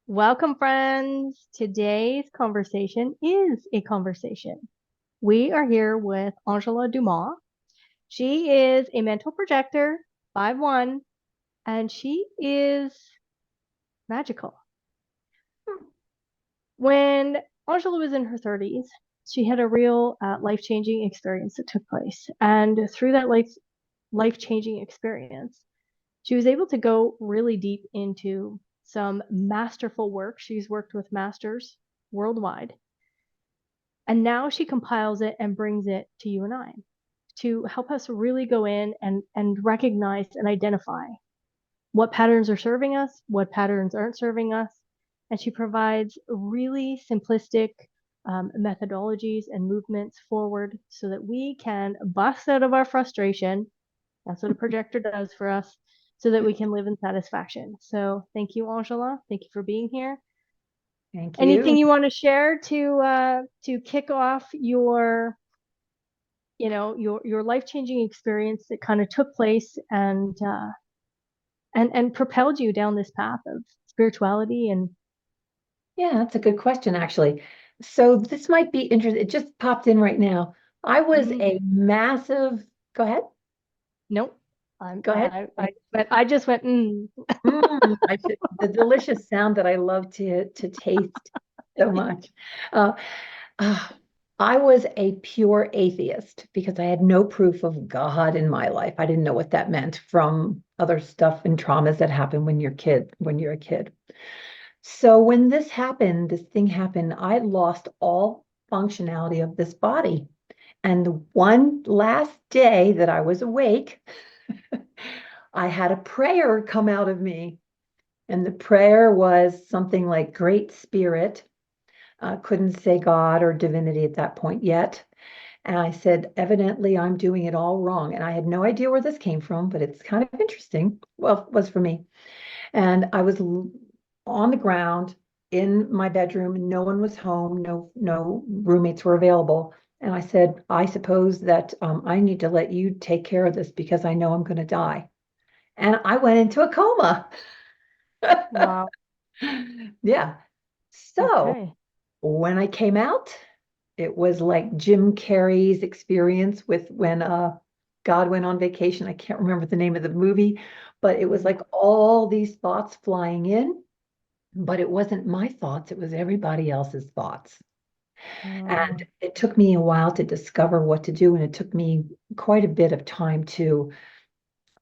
Welcome, friends. Today's conversation is a conversation. We are here with Angela Dumas. She is a mental projector, 5'1", and she is magical. When Angela was in her 30s, she had a real life-changing experience that took place. And through that life-changing experience, she was able to go really deep into some masterful work. She's worked with masters worldwide. And now she compiles it and brings it to you and I to help us really go in and recognize and identify what patterns are serving us, what patterns aren't serving us. And she provides really simplistic methodologies and movements forward so that we can bust out of our frustration. That's what a projector does for us, so that we can live in satisfaction. So thank you, Angela. Thank you for being here. Thank Anything you. you want to share to kick off your life-changing experience that kind of took place and propelled you down this path of spirituality and Yeah, that's a good question, actually. So this might be interesting. It just popped in right now. I was mm, a massive, go ahead, nope. I'm go ahead. I just went The delicious sound that I love to taste so much. Uh, uh, I was a pure atheist because I had no proof of God in my life. I didn't know what that meant from other stuff and traumas that happen when you're a kid. So when this thing happened, I lost all functionality of this body. And the one last day that I was awake, I had a prayer come out of me. And the prayer was something like Great Spirit. Couldn't say God or divinity at that point yet. And I said, evidently, I'm doing it all wrong. And I had no idea where this came from, but it's kind of interesting. Well, it was for me. And I was on the ground in my bedroom. No one was home. No roommates were available. And I said, I suppose that I need to let you take care of this because I know I'm going to die. And I went into a coma. wow. Yeah. So Okay. when I came out, it was like Jim Carrey's experience with when God went on vacation. I can't remember the name of the movie, but it was Mm, like all these thoughts flying in. But it wasn't my thoughts, it was everybody else's thoughts. And mm, it took me a while to discover what to do. And it took me quite a bit of time to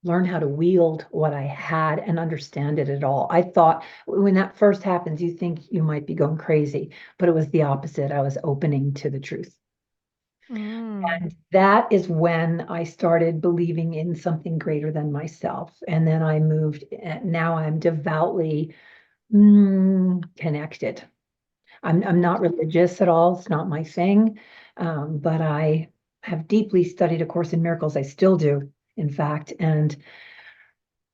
learn how to wield what I had and understand it at all. I thought when that first happens, you think you might be going crazy, but it was the opposite. I was opening to the truth. mm. And that is when I started believing in something greater than myself. And then I moved, now I'm devoutly connected. I'm not religious at all. It's not my thing. But I have deeply studied A Course in Miracles. I still do, in fact. And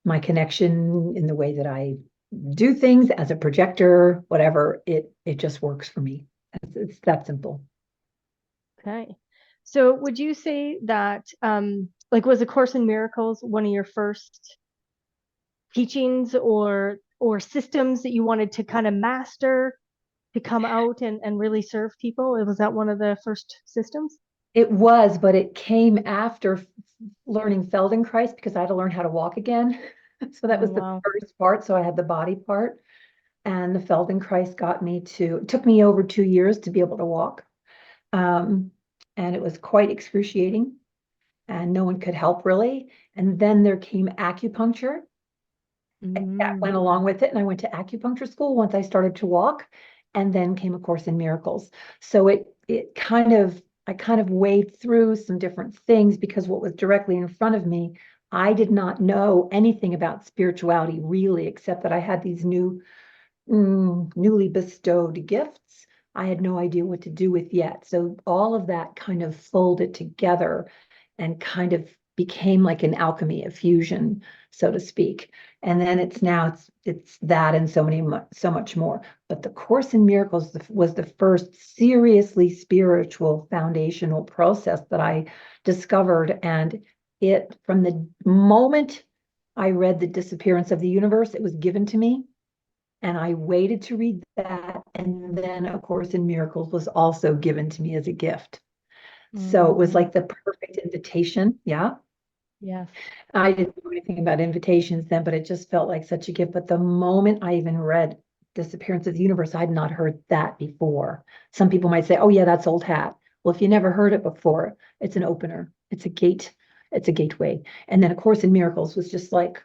my connection in the way that I do things as a projector, whatever, it just works for me. It's that simple. Okay. So would you say that like was A Course in Miracles one of your first teachings or systems that you wanted to kind of master to come out and really serve people? Was that one of the first systems? It was, but it came after learning Feldenkrais because I had to learn how to walk again. So that Oh, was the wow. first part. So I had the body part. And the Feldenkrais it took me over 2 years to be able to walk. Um, and it was quite excruciating and no one could help really. And then there came acupuncture that Mm, went along with it. And I went to acupuncture school once I started to walk, and then came A Course in Miracles. So I kind of wade through some different things because what was directly in front of me, I did not know anything about spirituality really, except that I had these newly bestowed gifts I had no idea what to do with yet. So all of that kind of folded together and kind of became like an alchemy, a fusion, so to speak. And then it's that and so much more. But the Course in Miracles was the first seriously spiritual foundational process that I discovered. And it from the moment I read The Disappearance of the Universe, it was given to me. And I waited to read that. And then A Course in Miracles was also given to me as a gift. So it was like the perfect invitation. Yeah. Yes. I didn't know anything about invitations then, but it just felt like such a gift. But the moment I even read Disappearance of the Universe, I had not heard that before. Some people might say, oh, yeah, that's old hat. Well, if you never heard it before, it's an opener. It's a gate. It's a gateway. And then A Course in Miracles was just like,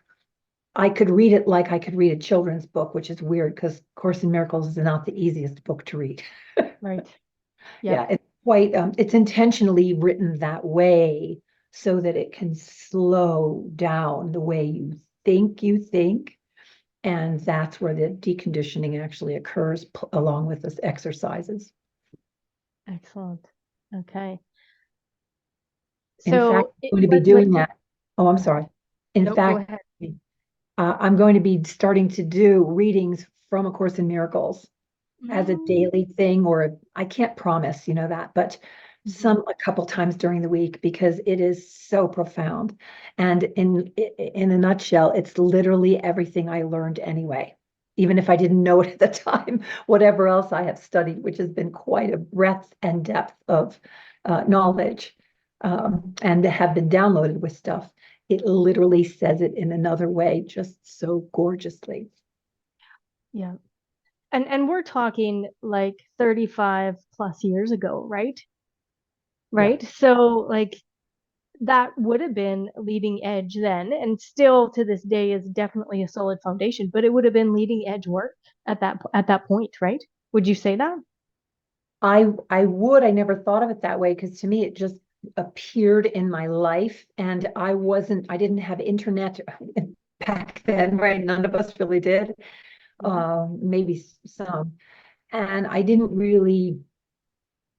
I could read it like I could read a children's book, which is weird because Course in Miracles is not the easiest book to read. Right. Yeah, Yep. it's quite, it's intentionally written that way so that it can slow down the way you think. And that's where the deconditioning actually occurs along with this exercises. Excellent. Okay. In fact, So I'm going to be doing that. Oh, I'm sorry. In no, go fact, ahead. I'm going to be starting to do readings from A Course in Miracles as a Mm, daily thing, or I can't promise, that, but a couple times during the week because it is so profound. And in a nutshell, it's literally everything I learned anyway, even if I didn't know it at the time, whatever else I have studied, which has been quite a breadth and depth of knowledge, and have been downloaded with stuff. It literally says it in another way, just so gorgeously. yeah. And we're talking like 35 plus years ago, right? Yeah. Right. So like that would have been leading edge then, and still to this day is definitely a solid foundation, but it would have been leading edge work at that point, right? Would you say that? I never thought of it that way because to me it just appeared in my life and I didn't have internet back then, right? None of us really did. Mhm. Maybe some. And I didn't really,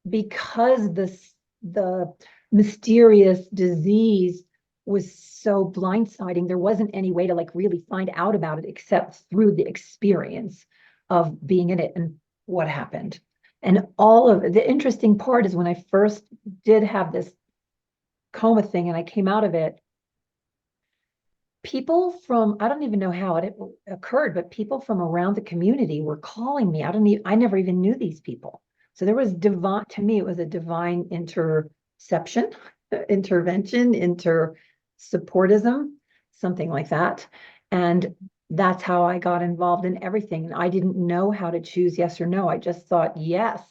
because the mysterious disease was so blindsiding, there wasn't any way to like really find out about it except through the experience of being in it and what happened. And all of the interesting part is when I first did have this coma thing and I came out of it, people from, I don't even know how it occurred, but people from around the community were calling me. I never even knew these people. So there was divine, to me, it was a divine interception, intervention, supportism, something like that. And that's how I got involved in everything. And I didn't know how to choose yes or no. I just thought yes.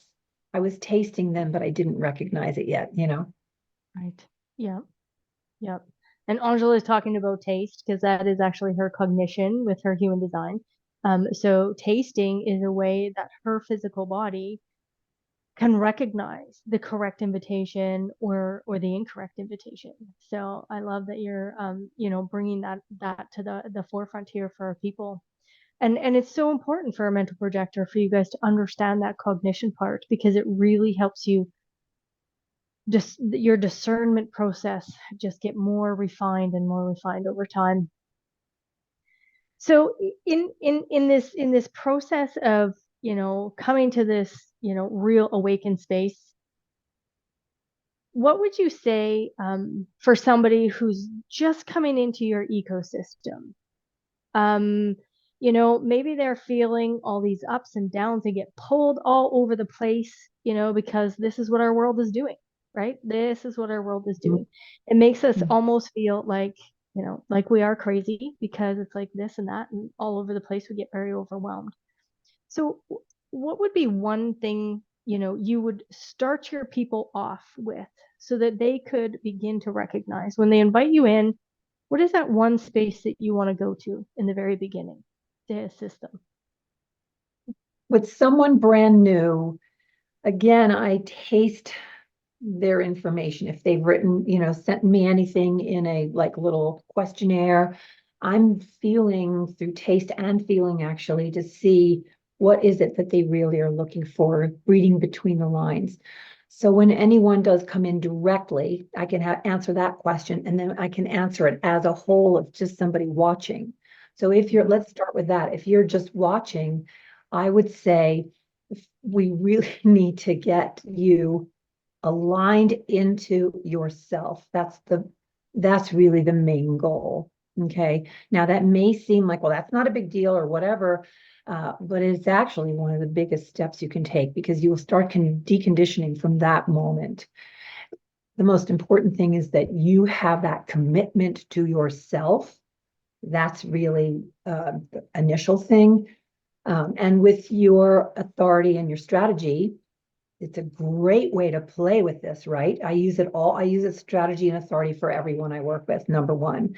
I was tasting them, but I didn't recognize it yet. Right. Yeah. Yeah. And Angela is talking about taste because that is actually her cognition with her human design. So tasting is a way that her physical body can recognize the correct invitation or the incorrect invitation. So I love that you're bringing that to the forefront here for our people. And it's so important for a mental projector for you guys to understand that cognition part because it really helps you just your discernment process just get more refined and more refined over time. So in this process of coming to this real awakened space, what would you say for somebody who's just coming into your ecosystem? Um, maybe they're feeling all these ups and downs. They get pulled all over the place, because this is what our world is doing, right? This is what our world is doing. It makes us almost feel like we are crazy because it's like this and that and all over the place. We get very overwhelmed. So, what would be one thing, you would start your people off with so that they could begin to recognize when they invite you in, what is that one space that you want to go to in the very beginning to assist them? With someone brand new, again, I taste their information. If they've sent me anything in a like little questionnaire, I'm feeling through taste and feeling actually to see what is it that they really are looking for, reading between the lines. So when anyone does come in directly, I can answer that question and then I can answer it as a whole of just somebody watching. So let's start with that. If you're just watching, I would say we really need to get you aligned into yourself. That's really the main goal. Okay. Now that may seem like, well, that's not a big deal or whatever, but it's actually one of the biggest steps you can take because you will start deconditioning from that moment. The most important thing is that you have that commitment to yourself. That's really the initial thing. And with your authority and your strategy, it's a great way to play with this, right? I use it all. I use it strategy and authority for everyone I work with. Number one,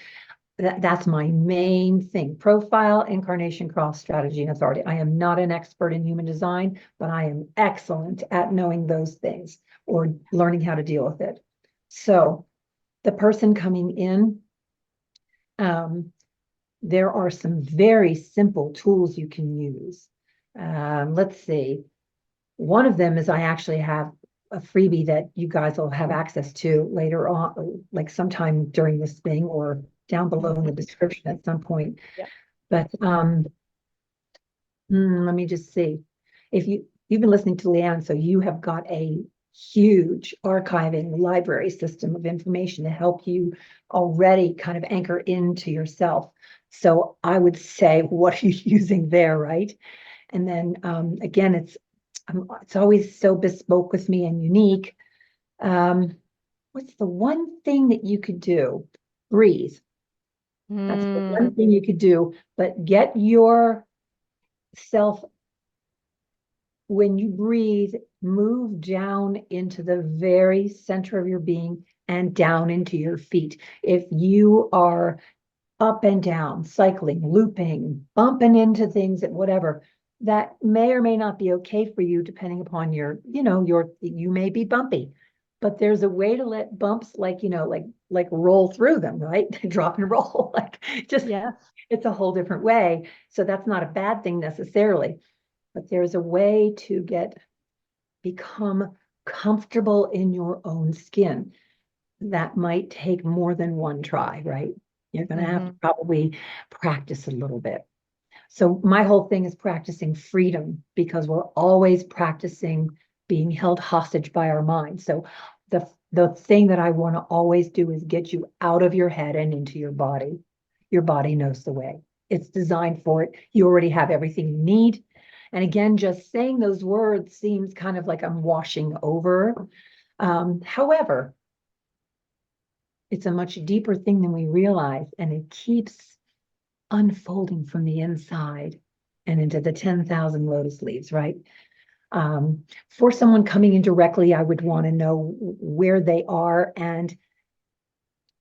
that's my main thing. Profile, incarnation, cross, strategy, and authority. I am not an expert in human design, but I am excellent at knowing those things or learning how to deal with it. So the person coming in, there are some very simple tools you can use. Let's see. One of them is I actually have a freebie that you guys will have access to later on, like sometime during this thing or down below in the description at some point. Yeah. But let me just see. If you've been listening to Leann, so you have got a huge archiving library system of information to help you already kind of anchor into yourself. So I would say, what are you using there, right? And then again, it's always so bespoke with me and unique. What's the one thing that you could do? Breathe. That's the one thing you could do, but get yourself, when you breathe, move down into the very center of your being and down into your feet. If you are up and down, cycling, looping, bumping into things at whatever, that may or may not be okay for you, depending upon you may be bumpy, but there's a way to let bumps like roll through them, right? Drop and roll, like just, Yeah. it's a whole different way. So that's not a bad thing necessarily, but there's a way to become comfortable in your own skin. That might take more than one try, right? You're going to have to probably practice a little bit. So my whole thing is practicing freedom because we're always practicing being held hostage by our mind. So the thing that I want to always do is get you out of your head and into your body. Your body knows the way. It's designed for it. You already have everything you need. And again, just saying those words seems kind of like I'm washing over. However, it's a much deeper thing than we realize, and it keeps unfolding from the inside and into the 10,000 lotus leaves, right? For someone coming in directly, I would want to know where they are, and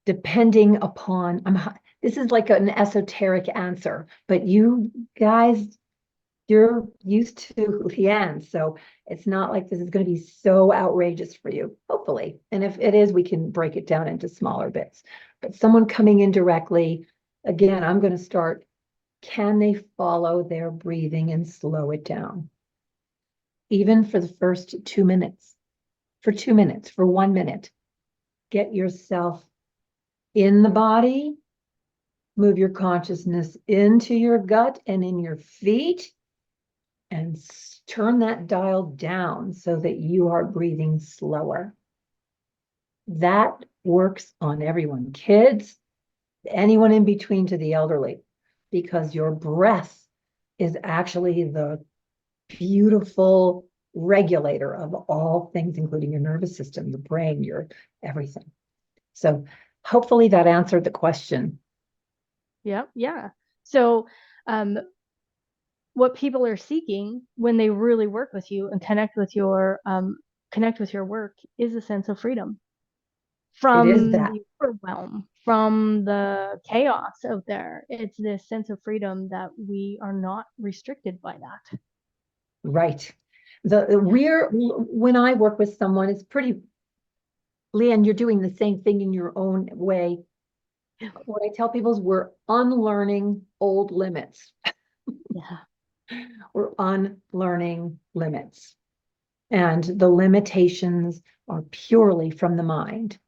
depending upon, this is like an esoteric answer, but you guys, you're used to Leann, so it's not like this is going to be so outrageous for you, hopefully. And if it is, we can break it down into smaller bits. But someone coming in directly, again, I'm going to start, can they follow their breathing and slow it down? Even for the first 2 minutes, for 2 minutes, for 1 minute, get yourself in the body, move your consciousness into your gut and in your feet, and turn that dial down so that you are breathing slower. That works on everyone, kids, anyone in between to the elderly, because your breath is actually the beautiful regulator of all things, including your nervous system, your brain, your everything. So hopefully that answered the question. Yeah. So what people are seeking when they really work with you and connect with your work is a sense of freedom It is from that. the overwhelm, from the chaos out there. It's this sense of freedom that we are not restricted by that. Right. When I work with someone, it's pretty, Leann, you're doing the same thing in your own way. What I tell people is we're unlearning old limits. Yeah. We're unlearning limits. And the limitations are purely from the mind.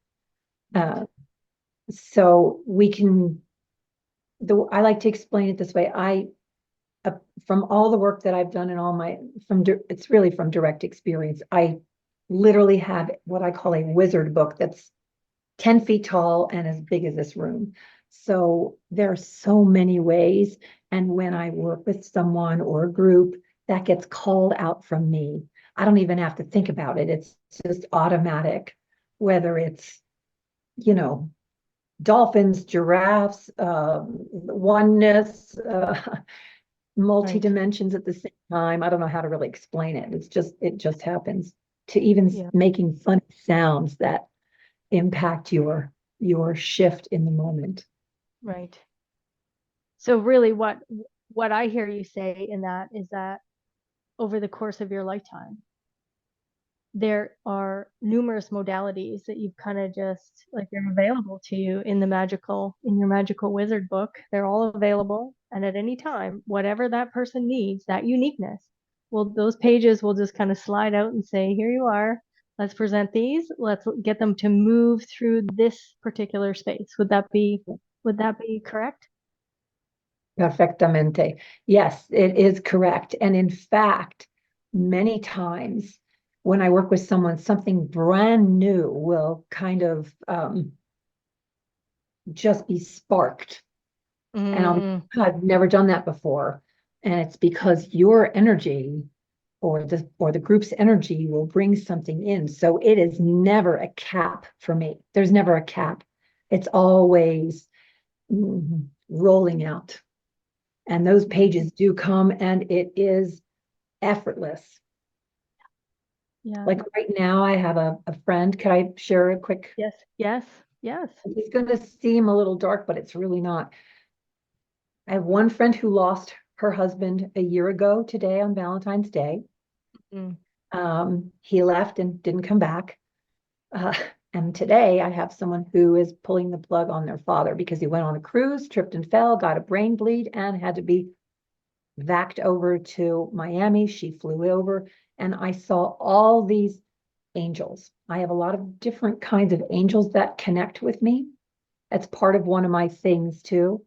So we can, I like to explain it this way. From all the work that I've done and it's really from direct experience. I literally have what I call a wizard book that's 10 feet tall and as big as this room. So there are so many ways. And when I work with someone or a group, that gets called out from me. I don't even have to think about it. It's just automatic, whether it's, you know, dolphins, giraffes, oneness, multi Right. dimensions at the same time. I don't know how to really explain it. It just happens, to even Yeah. making funny sounds that impact your shift in the moment. Right. So really what I hear you say in that is that over the course of your lifetime, there are numerous modalities that you've kind of just like they're available to you in your magical wizard book. They're all available, and at any time, whatever that person needs, that uniqueness, well, those pages will just kind of slide out and say, here you are. Let's present these. Let's get them to move through this particular space. Would that be correct? Perfectamente. Yes, it is correct. And in fact, many times when I work with someone, something brand new will kind of just be sparked. And Mm, I've never done that before. And it's because your energy or the group's energy will bring something in. So it is never a cap for me. There's never a cap. It's always rolling out. And those pages do come and it is effortless. yeah. Like right now, I have a friend. Can I share a quick? Yes. Yes. Yes. It's going to seem a little dark, but it's really not. I have one friend who lost her husband a year ago today on Valentine's Day. Mm, He left and didn't come back. Uh, and today I have someone who is pulling the plug on their father because he went on a cruise, tripped and fell, got a brain bleed, and had to be vacked over to Miami. She flew over, and I saw all these angels. I have a lot of different kinds of angels that connect with me. That's part of one of my things too.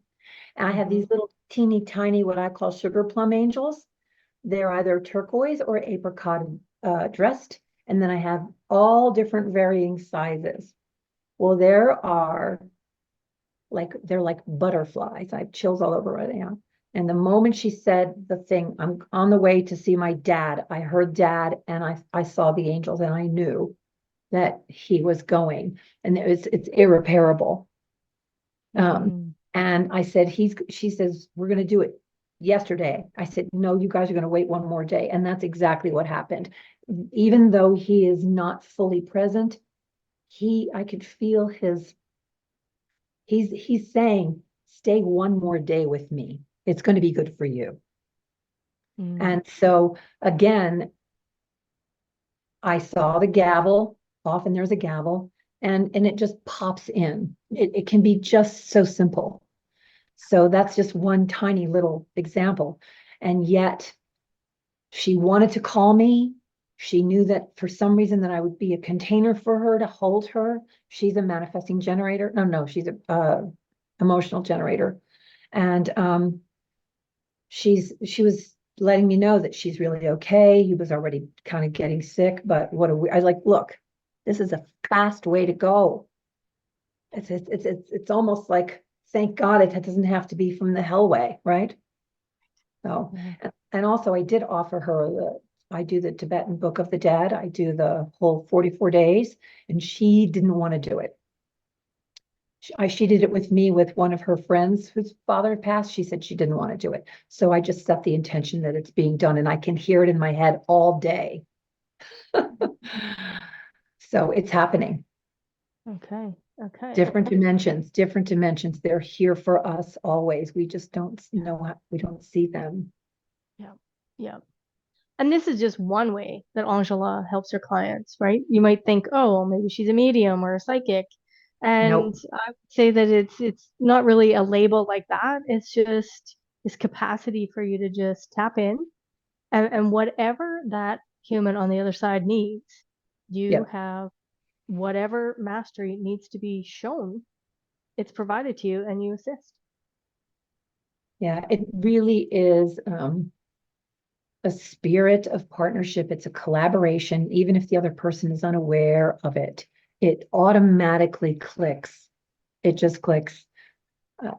And I have mm-hmm. these little teeny tiny, what I call sugar plum angels. They're either turquoise or apricot dressed. And then I have all different varying sizes. Well, they're like butterflies. I have chills all over right now. And the moment she said the thing, I'm on the way to see my dad. I heard dad and I saw the angels and I knew that he was going. And it's irreparable. Mm, And I said, she says, we're going to do it yesterday. I said, no, you guys are going to wait one more day. And that's exactly what happened. Even though he is not fully present, I could feel he's saying, stay one more day with me. It's going to be good for you. mm, And so again, I saw the gavel. Often there's a gavel and it just pops in. It can be just so simple. So that's just one tiny little example. And yet she wanted to call me. She knew that for some reason that I would be a container for her to hold her. She's a manifesting generator. No, she's a emotional generator. And she was letting me know that she's really okay. He was already kind of getting sick, but I was like, look, this is a fast way to go. It's almost like, thank God it doesn't have to be from the hellway, right? So, yeah. and also I did offer her I do the Tibetan Book of the Dead. I do the whole 44 days, and she didn't want to do it. She did it with me with one of her friends whose father passed. She said she didn't want to do it. So I just set the intention that it's being done, and I can hear it in my head all day. So it's happening. Okay. Okay. Different dimensions. They're here for us always. We just don't know, we don't see them. Yeah. Yeah. And this is just one way that Angela helps her clients, right? You might think, oh, well, maybe she's a medium or a psychic. And Nope. I would say that it's not really a label like that. It's just this capacity for you to just tap in and whatever that human on the other side needs, you Yep. have whatever mastery needs to be shown, it's provided to you and you assist. Yeah, it really is a spirit of partnership. It's a collaboration, even if the other person is unaware of it. It automatically clicks. It just clicks.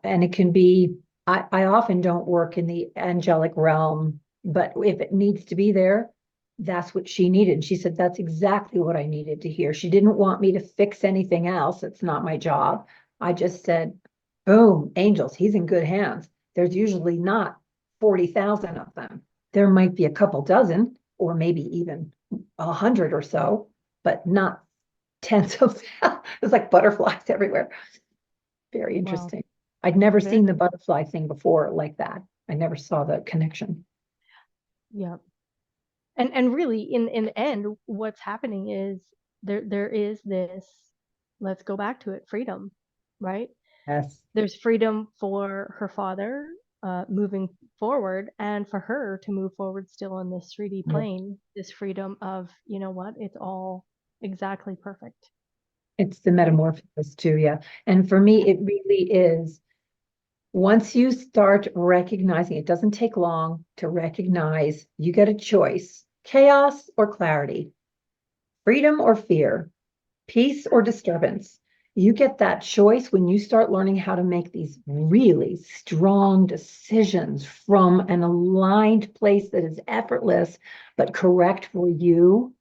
And it can be, I often don't work in the angelic realm, but if it needs to be there, that's what she needed. She said, that's exactly what I needed to hear. She didn't want me to fix anything else. It's not my job. I just said, boom, angels, he's in good hands. There's usually not 40,000 of them. There might be a couple dozen, or maybe even 100 or so, but not tens of them. It's like butterflies everywhere. Very Wow. interesting. I'd never Very, seen the butterfly thing before like that. I never saw the connection. yeah. And really in the end, what's happening is there is this, let's go back to it, freedom, right? Yes. There's freedom for her father moving forward, and for her to move forward still on this 3D plane, this freedom of, you know what, it's all exactly perfect. It's the You know? metamorphosis too, yeah. And for me, it really is. Once you start recognizing, it doesn't take long to recognize you get a choice, chaos or clarity, freedom or fear, peace or disturbance. You get that choice when you start learning how to make these really strong decisions from an aligned place that is effortless but correct for you.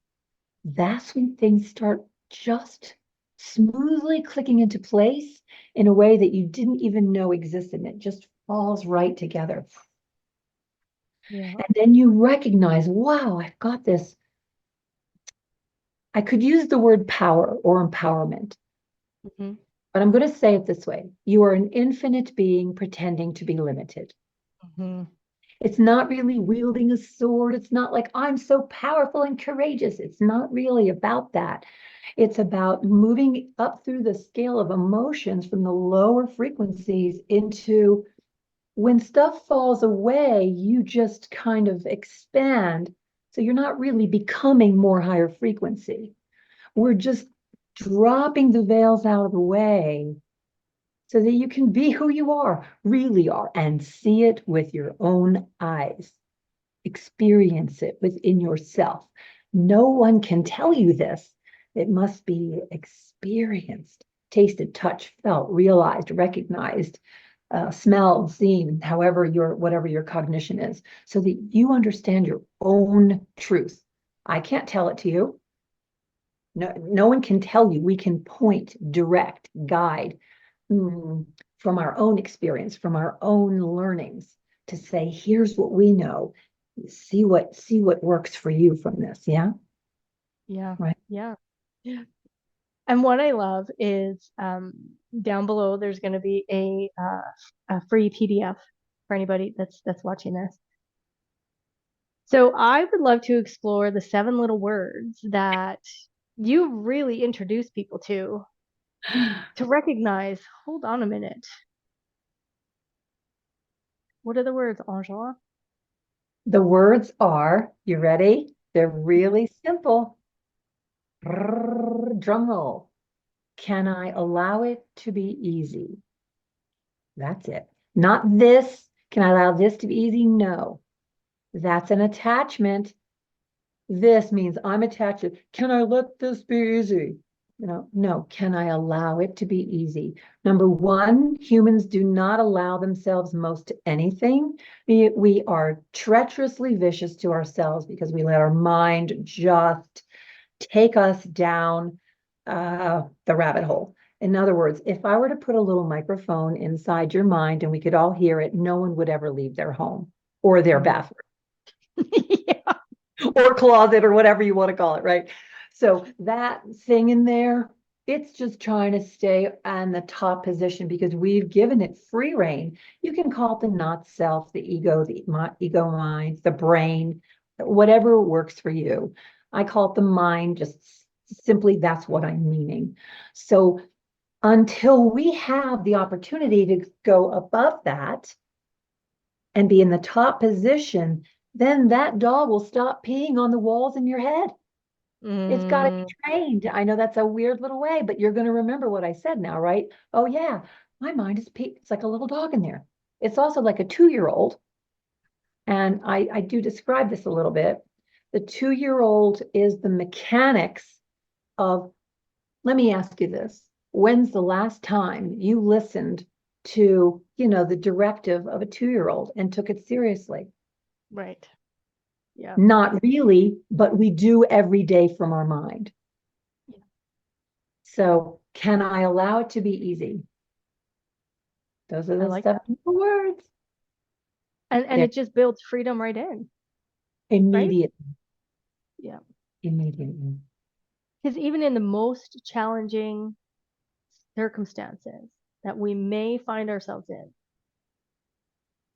That's when things start just smoothly clicking into place in a way that you didn't even know existed. And it just falls right together. Yeah. And then you recognize, wow, I've got this. I could use the word power or empowerment, Hmm. but I'm going to say it this way. You are an infinite being pretending to be limited. Hmm. It's not really wielding a sword. It's not like I'm so powerful and courageous. It's not really about that. It's about moving up through the scale of emotions from the lower frequencies into when stuff falls away, you just kind of expand. So you're not really becoming more higher frequency. We're just dropping the veils out of the way so that you can be who you are, really are, and see it with your own eyes. Experience it within yourself. No one can tell you this. It must be experienced, tasted, touched, felt, realized, recognized, smelled, seen, however whatever your cognition is, so that you understand your own truth. I can't tell it to you. No one can tell you. We can point, direct, guide from our own experience, from our own learnings to say, here's what we know. See what works for you from this. Yeah. Yeah. Right. Yeah. And what I love is down below, there's going to be a free PDF for anybody that's watching this. So I would love to explore the 7 little words that you really introduce people to recognize, hold on a minute. What are the words, Angela? The words are, you ready? They're really simple. Drum roll. Can I allow it to be easy? That's it. Not this. Can I allow this to be easy? No. That's an attachment. This means I'm attached. Can I let this be easy? No. Can I allow it to be easy? Number one, humans do not allow themselves most anything. We are treacherously vicious to ourselves because we let our mind just take us down the rabbit hole. In other words, if I were to put a little microphone inside your mind and we could all hear it, no one would ever leave their home or their bathroom Yeah. or closet or whatever you want to call it, right? So that thing in there, it's just trying to stay on the top position because we've given it free reign. You can call it the not self, the ego, the ego mind, the brain, whatever works for you. I call it the mind, just simply that's what I'm meaning. So until we have the opportunity to go above that and be in the top position, then that dog will stop peeing on the walls in your head. It's got to be Mm, trained. I know that's a weird little way, but you're going to remember what I said now, right? Oh, yeah, my mind is pee. It's like a little dog in there. It's also like a 2-year-old. And I do describe this a little bit. The 2-year-old is the mechanics of, let me ask you this. When's the last time you listened to, the directive of a 2-year-old and took it seriously. Right. Yeah. Not really, but we do every day from our mind. Yeah. So can I allow it to be easy? Those are I the like stuff, that. words. And They're it just builds freedom right in, right? immediate, Yeah. immediately. Because even in the most challenging circumstances that we may find ourselves in,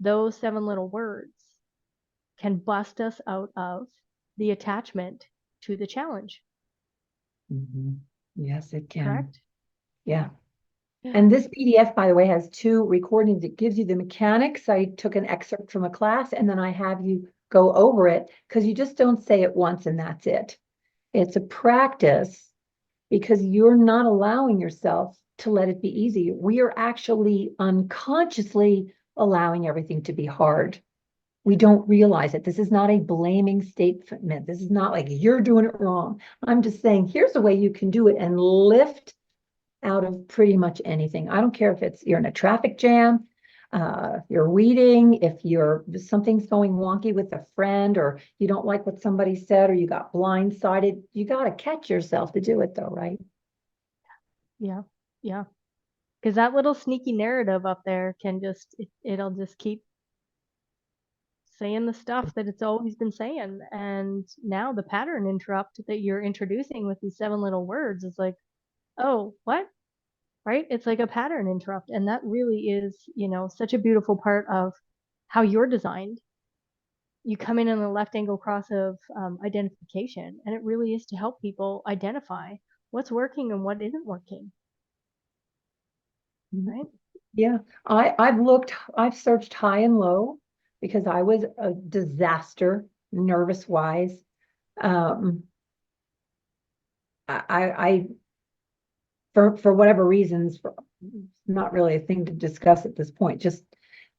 those 7 little words can bust us out of the attachment to the challenge. Yes, it can. Correct? Yeah. And this PDF, by the way, has 2 recordings. It gives you the mechanics. I took an excerpt from a class, and then I have you go over it, because you just don't say it once and that's it. It's a practice, because you're not allowing yourself to let it be easy. We are actually unconsciously allowing everything to be hard. We don't realize it. This is not a blaming statement. This is not like you're doing it wrong. I'm just saying, here's a way you can do it and lift out of pretty much anything. I don't care if you're in a traffic jam, you're weeding, if something's going wonky with a friend, or you don't like what somebody said, or you got blindsided. You got to catch yourself to do it, though, right? Yeah. Yeah. Because that little sneaky narrative up there can it'll just keep saying the stuff that it's always been saying. And now the pattern interrupt that you're introducing with these 7 little words is like, oh, what? Right? It's like a pattern interrupt. And that really is, such a beautiful part of how you're designed. You come in the left angle cross of identification, and it really is to help people identify what's working and what isn't working. Right? Yeah, I've searched high and low, because I was a disaster, nervous wise. Um, I for whatever reasons, not really a thing to discuss at this point, just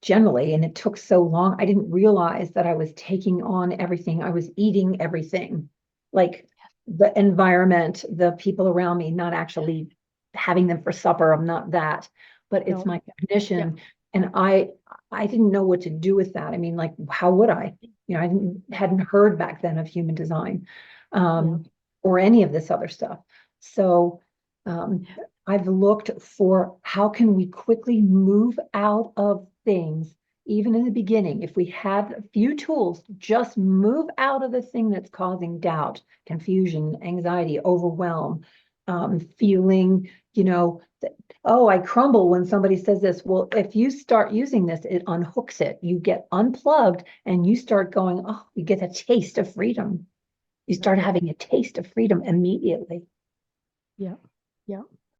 generally, and it took so long. I didn't realize that I was taking on everything. I was eating everything, like the environment, the people around me, not actually having them for supper. I'm not that, but it's No. my cognition. Yeah. And I didn't know what to do with that. I mean, like, how would I? I hadn't heard back then of human design, Yeah. or any of this other stuff. So I've looked for how can we quickly move out of things, even in the beginning. If we have a few tools, just move out of the thing that's causing doubt, confusion, anxiety, overwhelm, feeling, that, oh, I crumble when somebody says this. Well, if you start using this, it unhooks it. You get unplugged and you start going, oh, you get a taste of freedom. You start having a taste of freedom immediately. Yeah. Yeah.